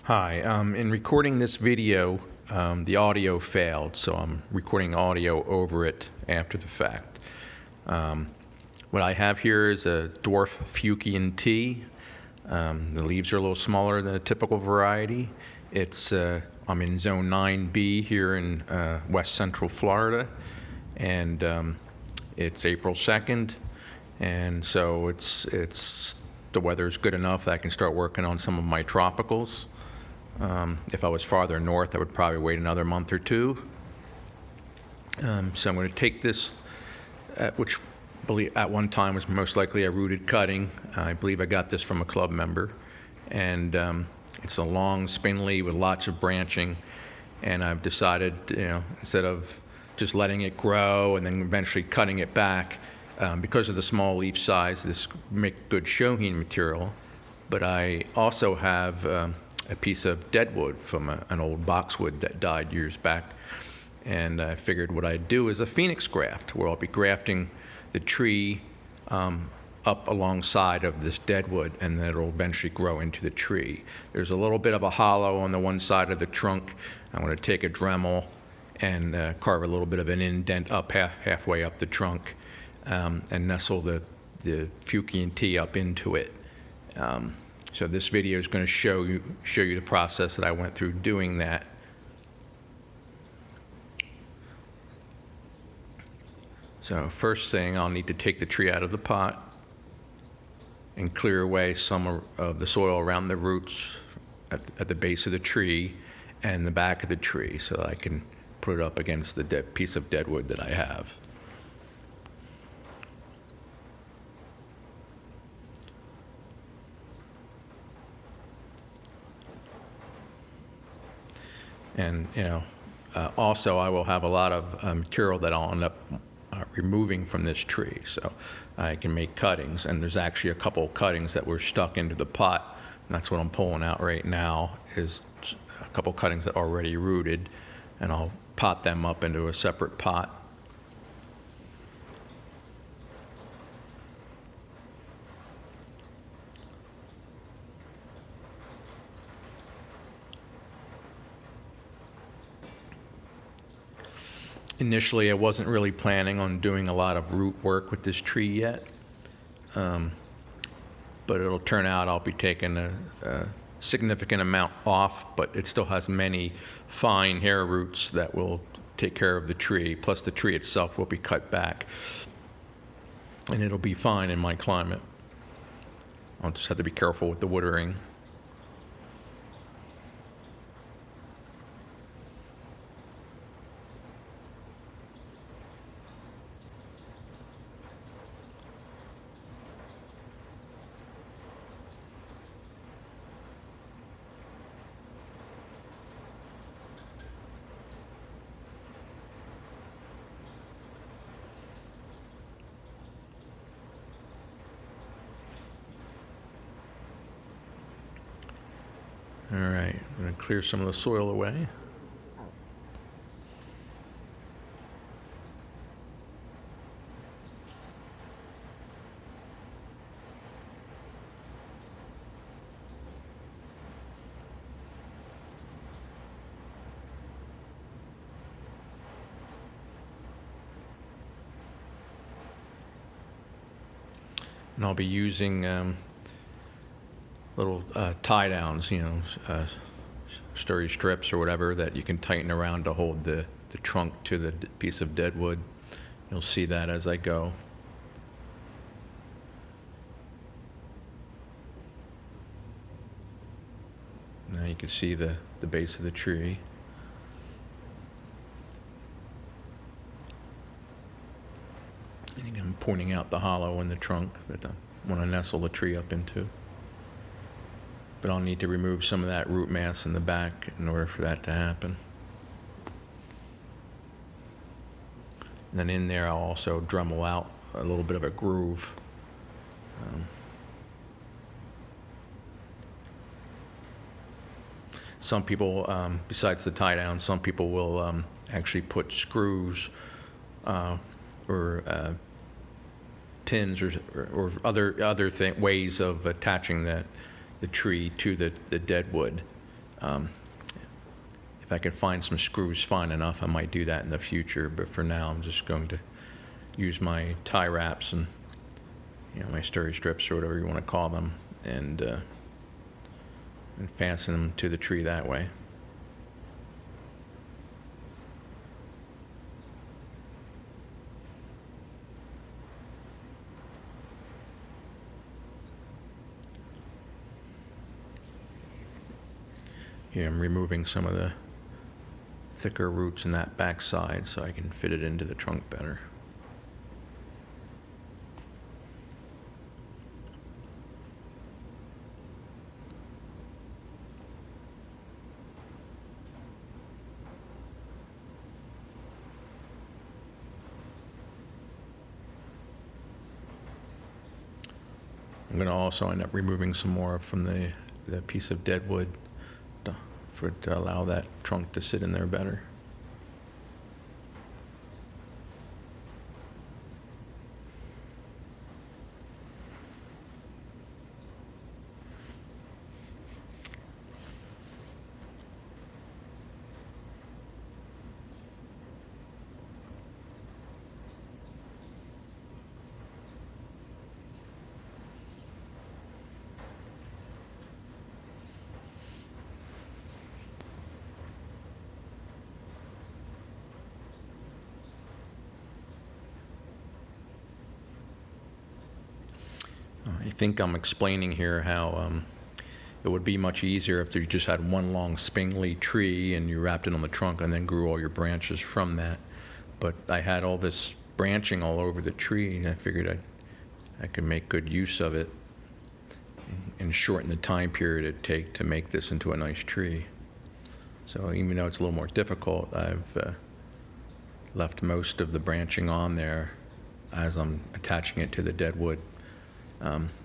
Hi, in recording this video, the audio failed, so I'm recording audio over it after the fact. What I have here is a dwarf Fukien Tea. The leaves are a little smaller than a typical variety. I'm in Zone 9B here in West Central Florida, and it's April 2nd, and so the weather's good enough that I can start working on some of my tropicals. If I was farther north, I would probably wait another month or two. So I'm going to take this, which at one time was most likely a rooted cutting. I believe I got this from a club member. And it's a long, spindly with lots of branching. And I've decided, instead of just letting it grow and then eventually cutting it back, because of the small leaf size, this make good shohin material. But I also have a piece of deadwood from an old boxwood that died years back. And I figured what I'd do is a phoenix graft, where I'll be grafting the tree up alongside of this deadwood, and then it'll eventually grow into the tree. There's a little bit of a hollow on the one side of the trunk. I'm going to take a Dremel and carve a little bit of an indent up halfway up the trunk, and nestle the Fukien Tea up into it. So this video is going to show you the process that I went through doing that. So first thing, I'll need to take the tree out of the pot and clear away some of the soil around the roots at the base of the tree and the back of the tree, so that I can put it up against the piece of deadwood that I have. And also I will have a lot of material that I'll end up removing from this tree, so I can make cuttings. And there's actually a couple of cuttings that were stuck into the pot, and that's what I'm pulling out right now, is a couple cuttings that are already rooted, and I'll pot them up into a separate pot. Initially, I wasn't really planning on doing a lot of root work with this tree yet, but it'll turn out I'll be taking a significant amount off, but it still has many fine hair roots that will take care of the tree, plus the tree itself will be cut back, and it'll be fine in my climate. I'll just have to be careful with the watering. All right, I'm going to clear some of the soil away. And I'll be using little tie downs, sturdy strips or whatever that you can tighten around to hold the trunk to the piece of deadwood. You'll see that as I go. Now you can see the base of the tree. And again, I'm pointing out the hollow in the trunk that I want to nestle the tree up into. But I'll need to remove some of that root mass in the back in order for that to happen. And then in there, I'll also Dremel out a little bit of a groove. Some people, besides the tie down, some people will actually put screws or pins or other ways of attaching the tree to the deadwood. If I could find some screws fine enough, I might do that in the future, but for now I'm just going to use my tie wraps and my steri strips or whatever you want to call them, and fasten them to the tree that way. Here I'm removing some of the thicker roots in that back side so I can fit it into the trunk better. I'm going to also end up removing some more from the piece of dead wood to allow that trunk to sit in there better. I think I'm explaining here how it would be much easier if you just had one long spindly tree and you wrapped it on the trunk and then grew all your branches from that. But I had all this branching all over the tree, and I figured I could make good use of it and shorten the time period it'd take to make this into a nice tree. So even though it's a little more difficult, I've left most of the branching on there as I'm attaching it to the dead wood.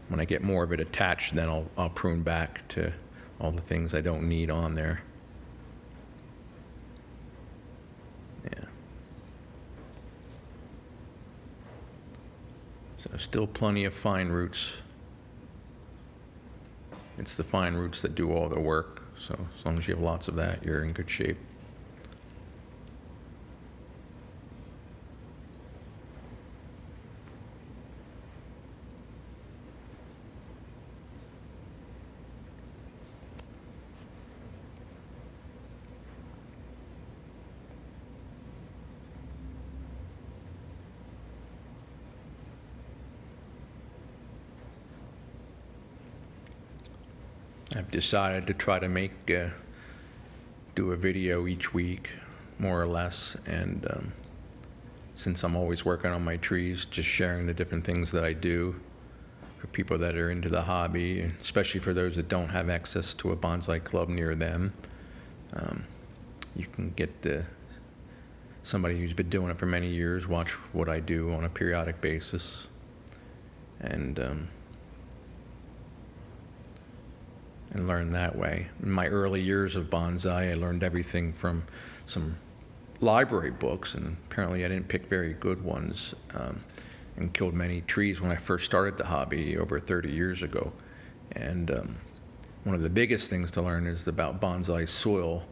When I get more of it attached, then I'll prune back to all the things I don't need on there. Yeah. So still plenty of fine roots. It's the fine roots that do all the work. So as long as you have lots of that, you're in good shape. I've decided to try to do a video each week, more or less, and since I'm always working on my trees, just sharing the different things that I do for people that are into the hobby, and especially for those that don't have access to a bonsai club near them. You can get somebody who's been doing it for many years, watch what I do on a periodic basis, and learn that way. In my early years of bonsai, I learned everything from some library books, and apparently I didn't pick very good ones, and killed many trees when I first started the hobby over 30 years ago. And one of the biggest things to learn is about bonsai soil.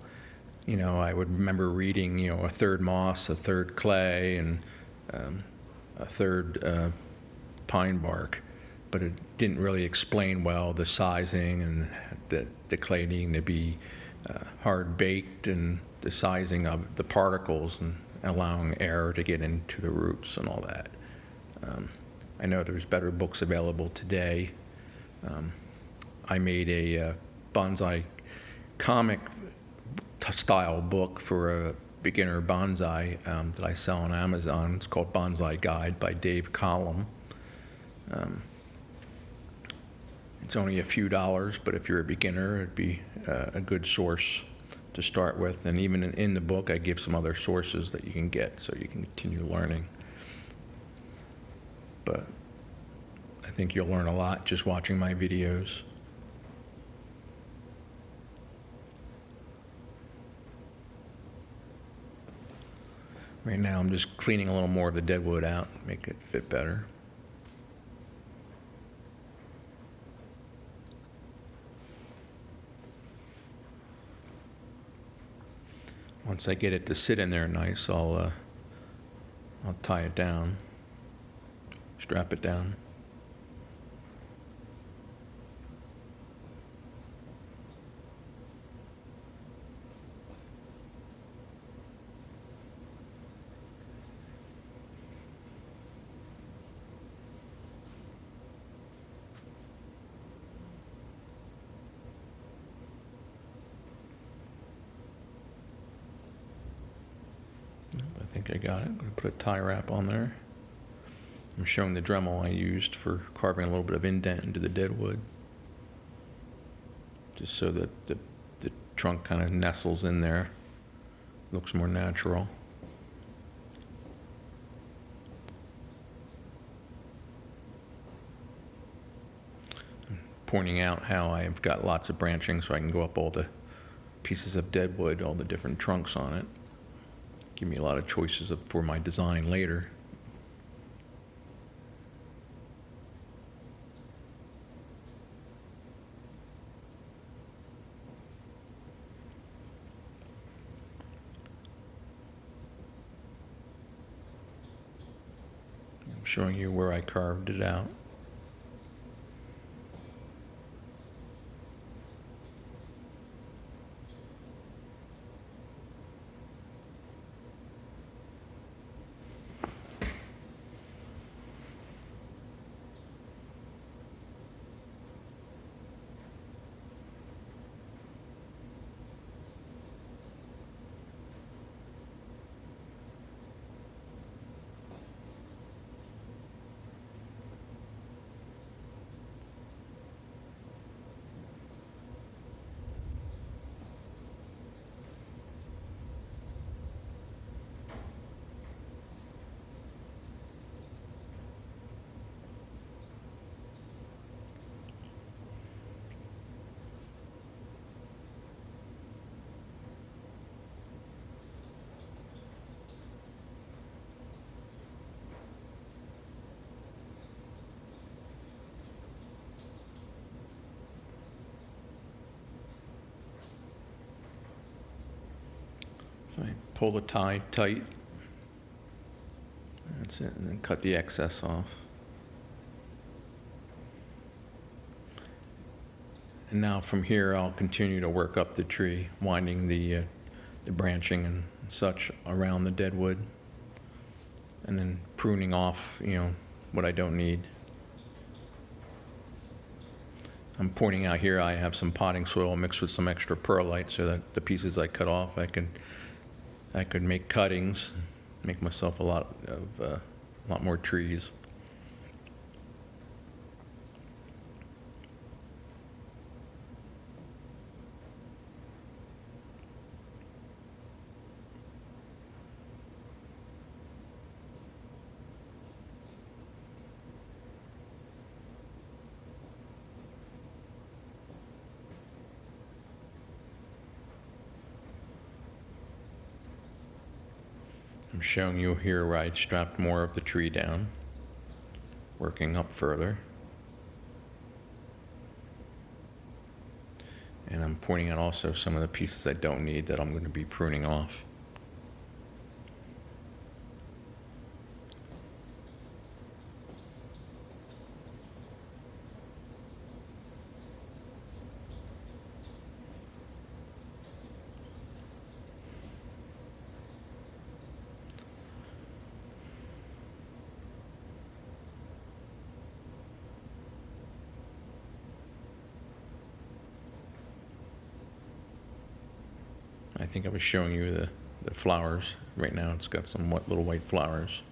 I would remember reading, a third moss, a third clay, and a third pine bark, but it didn't really explain well the sizing and the clay needing to be hard baked, and the sizing of the particles, and allowing air to get into the roots and all that. I know there's better books available today. I made a bonsai comic style book for a beginner bonsai that I sell on Amazon. It's called Bonsai Guide by Dave Collum. It's only a few dollars, but if you're a beginner, it'd be a good source to start with. And even in the book, I give some other sources that you can get so you can continue learning. But I think you'll learn a lot just watching my videos. Right now, I'm just cleaning a little more of the dead wood out, make it fit better. Once I get it to sit in there nice, I'll tie it down, strap it down. I think I got it. I'm going to put a tie wrap on there. I'm showing the Dremel I used for carving a little bit of indent into the dead wood, just so that the trunk kind of nestles in there. Looks more natural. I'm pointing out how I've got lots of branching so I can go up all the pieces of dead wood, all the different trunks on it. Give me a lot of choices for my design later. I'm showing you where I carved it out. So I pull the tie tight. That's it, and then cut the excess off. And now from here, I'll continue to work up the tree, winding the branching and such around the dead wood, and then pruning off, what I don't need. I'm pointing out here I have some potting soil mixed with some extra perlite, so that the pieces I cut off, I could make cuttings, make myself a lot more trees. I'm showing you here where I strapped more of the tree down, working up further. And I'm pointing out also some of the pieces I don't need that I'm going to be pruning off. I think I was showing you the flowers. Right now it's got some little white flowers.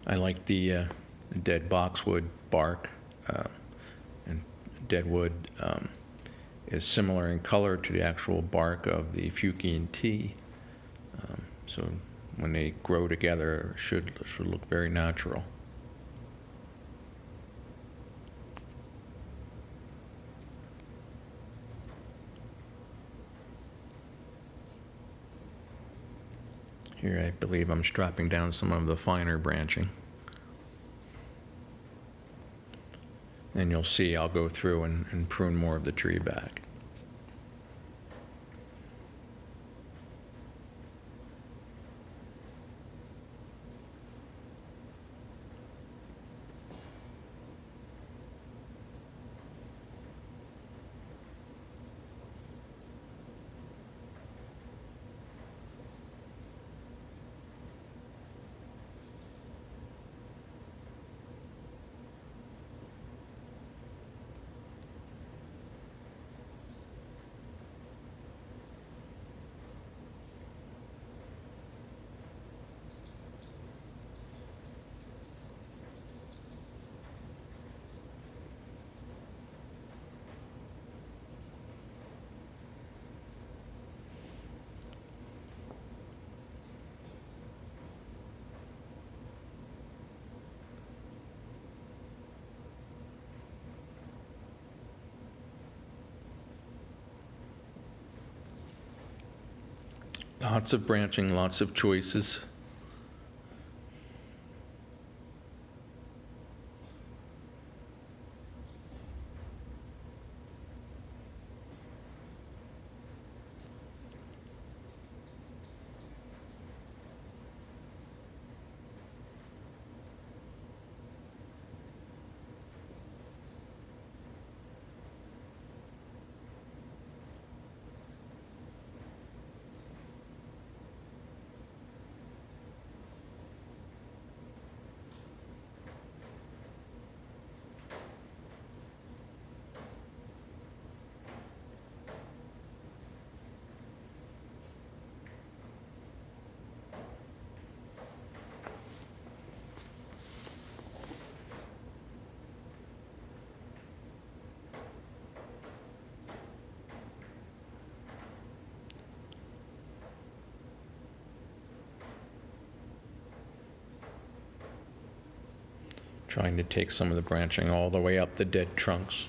I like the the dead boxwood bark, and dead wood is similar in color to the actual bark of the Fukien Tea. So when they grow together, it should look very natural. Here I believe I'm strapping down some of the finer branching. And you'll see I'll go through and prune more of the tree back. Lots of branching, lots of choices. Trying to take some of the branching all the way up the dead trunks.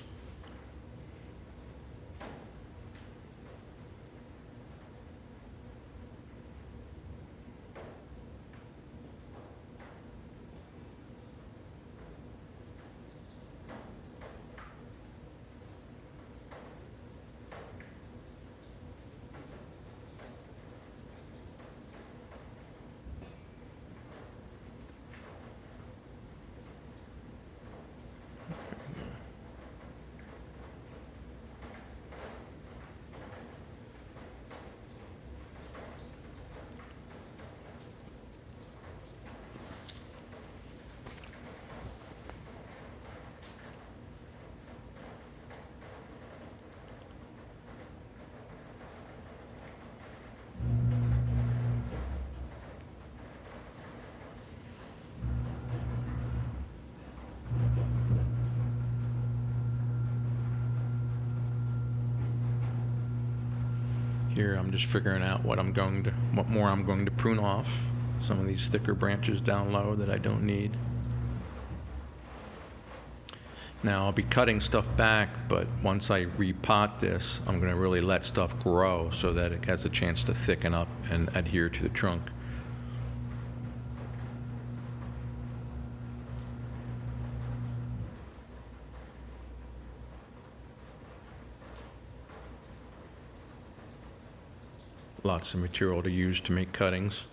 Here I'm just figuring out what more I'm going to prune off. Some of these thicker branches down low that I don't need. Now I'll be cutting stuff back, but once I repot this, I'm going to really let stuff grow so that it has a chance to thicken up and adhere to the trunk. Lots of material to use to make cuttings.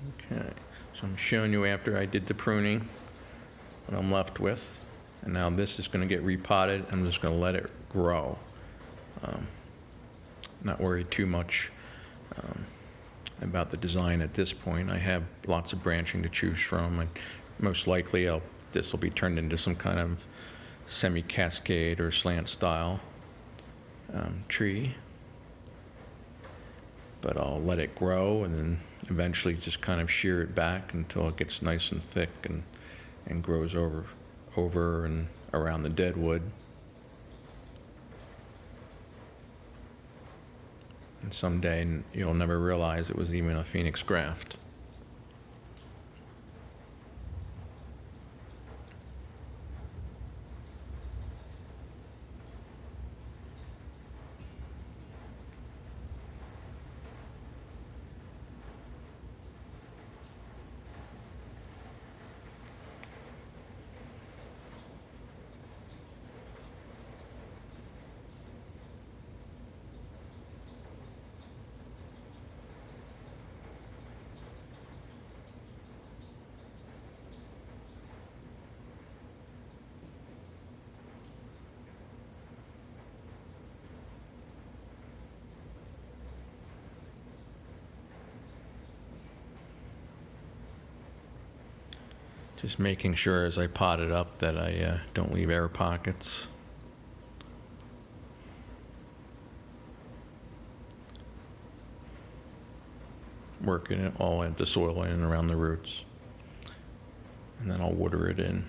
Okay, so I'm showing you after I did the pruning what I'm left with. And now this is going to get repotted. I'm just going to let it grow. Not worry too much about the design at this point. I have lots of branching to choose from, and most likely this will be turned into some kind of semi-cascade or slant style tree. But I'll let it grow and then eventually just kind of shear it back until it gets nice and thick and grows over and around the dead wood. And someday you'll never realize it was even a phoenix graft. Just making sure as I pot it up that I don't leave air pockets. Working it all at the soil in and around the roots. And then I'll water it in.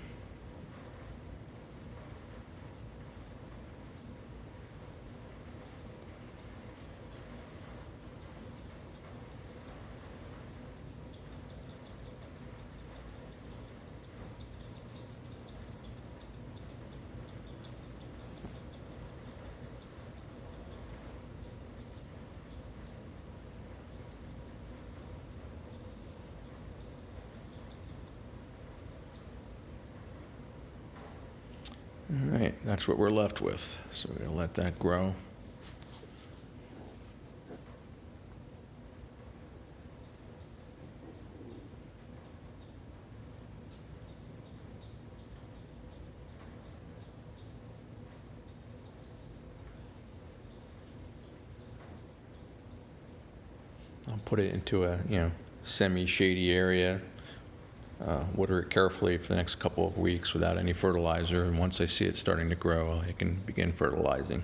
All right, that's what we're left with. So we'll let that grow. I'll put it into a semi-shady area. Water it carefully for the next couple of weeks without any fertilizer, and once I see it starting to grow, I can begin fertilizing.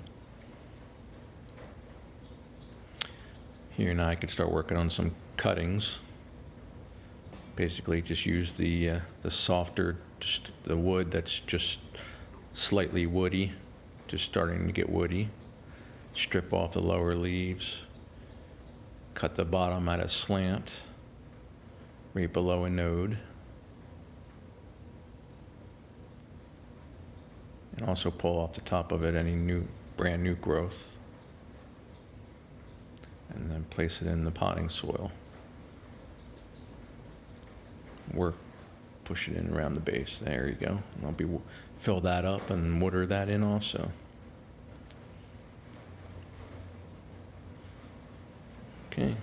Here now I can start working on some cuttings. Basically just use the softer, just the wood that's just slightly woody, just starting to get woody. Strip off the lower leaves, cut the bottom at a slant, right below a node. And also pull off the top of it any brand new growth. And then place it in the potting soil. Push it in around the base. There you go. And I'll fill that up and water that in also. Okay.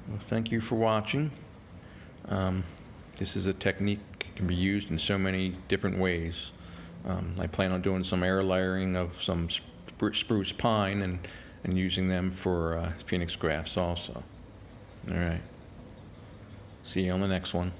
Well, thank you for watching. This is a technique that can be used in so many different ways. I plan on doing some air layering of some spruce pine and using them for phoenix grafts also. All right. See you on the next one.